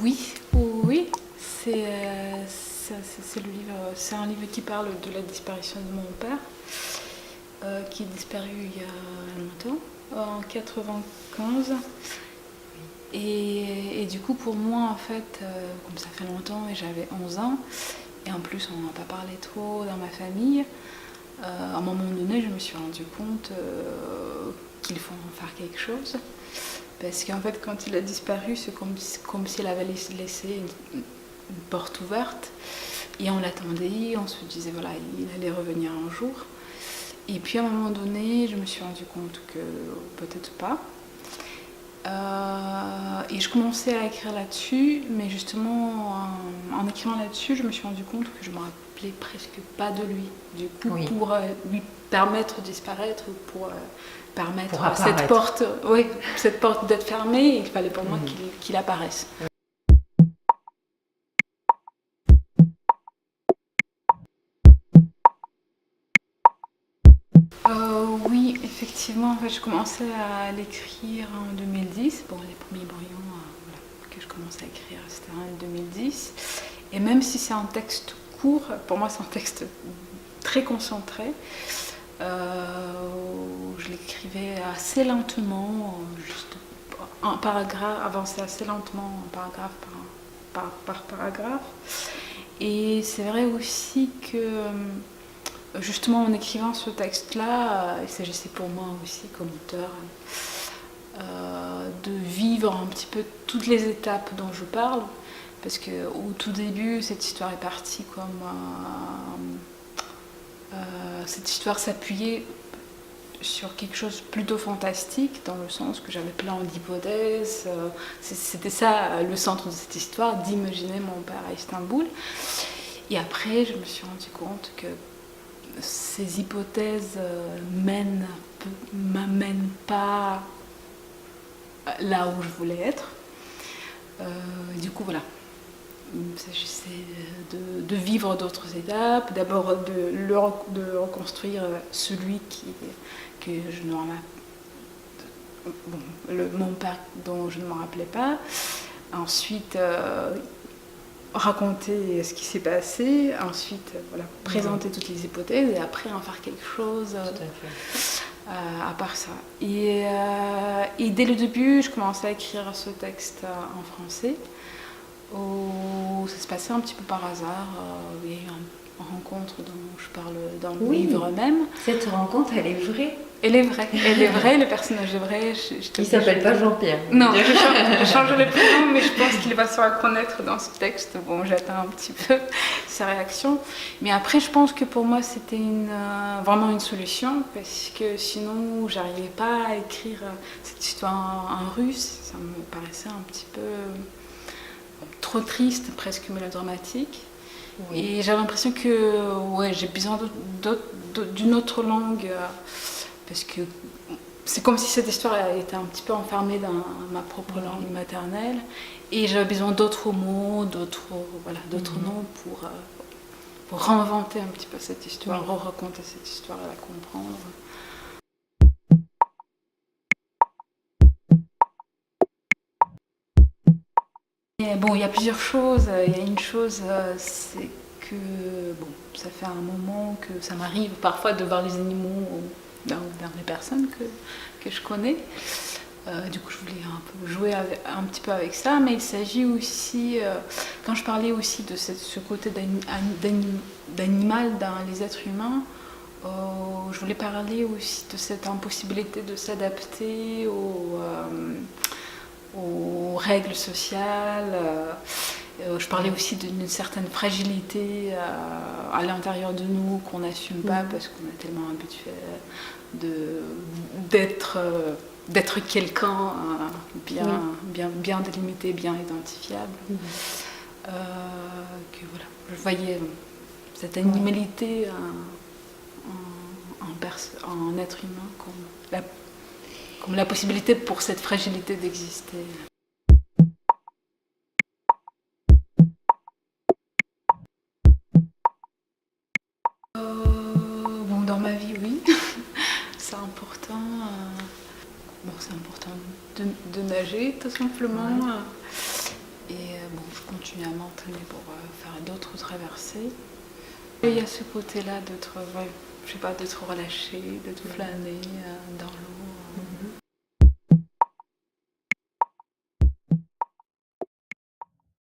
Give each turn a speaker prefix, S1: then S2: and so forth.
S1: Oui, oui, c'est le livre, c'est un livre qui parle de la disparition de mon père, qui est disparu il y a longtemps, en 95. Et du coup, pour moi, en fait, comme ça fait longtemps et j'avais 11 ans, et en plus, on n'a pas parlé trop dans ma famille, à un moment donné, je me suis rendu compte qu'il faut en faire quelque chose. Parce qu'en fait, quand il a disparu, c'est comme s'il avait laissé une porte ouverte. Et on l'attendait, on se disait, voilà, il allait revenir un jour. Et puis à un moment donné, je me suis rendu compte que peut-être pas. Et je commençais à écrire là-dessus, mais justement, en écrivant là-dessus, je me suis rendu compte que je me rappelais presque pas de lui. Du coup,
S2: Oui.
S1: pour lui permettre de disparaître, pour permettre
S2: Pour
S1: à
S2: apparaître.
S1: cette porte d'être fermée, il fallait pour moi qu'il apparaisse. Oui, effectivement, en fait, je commençais à l'écrire en 2010. Bon, les premiers brouillons voilà, que je commençais à écrire, c'était en 2010. Et même si c'est un texte court, pour moi, c'est un texte très concentré. Je l'écrivais assez lentement, juste un paragraphe, avancer assez lentement, un paragraphe par paragraphe. Et c'est vrai aussi que justement en écrivant ce texte-là, il s'agissait pour moi aussi comme auteur de vivre un petit peu toutes les étapes dont je parle. Parce qu'au tout début, cette histoire est partie comme... cette histoire s'appuyait sur quelque chose plutôt fantastique, dans le sens que j'avais plein d'hypothèses. C'était ça le centre de cette histoire, d'imaginer mon père à Istanbul. Et après, je me suis rendu compte que ces hypothèses m'amènent pas là où je voulais être. Du coup, voilà. Il s'agissait de vivre d'autres étapes, d'abord de reconstruire celui que je ne mon père dont je ne me rappelais pas. Ensuite, raconter ce qui s'est passé, ensuite voilà, présenter toutes les hypothèses et après en faire quelque chose à part ça. Et dès le début, je commençais à écrire ce texte en français. Ça se passait un petit peu par hasard. Il y a eu une rencontre dont je parle dans le livre même.
S2: Cette rencontre, elle est vraie.
S1: Elle est vraie, le personnage est vrai.
S2: Il s'appelle pas Jean-Pierre.
S1: Non, je change le prénom, mais je pense qu'il va se reconnaître dans ce texte. Bon, j'attends un petit peu sa réaction. Mais après, je pense que pour moi, c'était vraiment une solution, parce que sinon, j'arrivais pas à écrire cette histoire en russe. Ça me paraissait un petit peu trop triste, presque mélodramatique. Oui. Et j'avais l'impression que j'ai besoin d'une autre langue. Parce que c'est comme si cette histoire était un petit peu enfermée dans ma propre langue maternelle. Et j'avais besoin d'autres mots, d'autres noms pour réinventer un petit peu cette histoire, re-raconter cette histoire et la comprendre. Et bon, il y a plusieurs choses. Il y a une chose, c'est que ça fait un moment que ça m'arrive parfois de voir les animaux dans les personnes que je connais. Du coup, je voulais un peu jouer un petit peu avec ça, mais il s'agit aussi, quand je parlais aussi de ce côté d'animal dans les êtres humains, je voulais parler aussi de cette impossibilité de s'adapter aux règles sociales. Je parlais aussi d'une certaine fragilité à l'intérieur de nous qu'on n'assume pas parce qu'on est tellement habitué d'être quelqu'un bien délimité, bien identifiable. Que voilà, je voyais cette animalité en être humain comme la possibilité pour cette fragilité d'exister. Dans ma vie, oui. C'est important. C'est important de nager, tout simplement. Et bon, je continue à m'entraîner pour faire d'autres traversées. Et il y a ce côté-là d'être, ouais, je sais pas, d'être relâché, de flâner dans l'eau.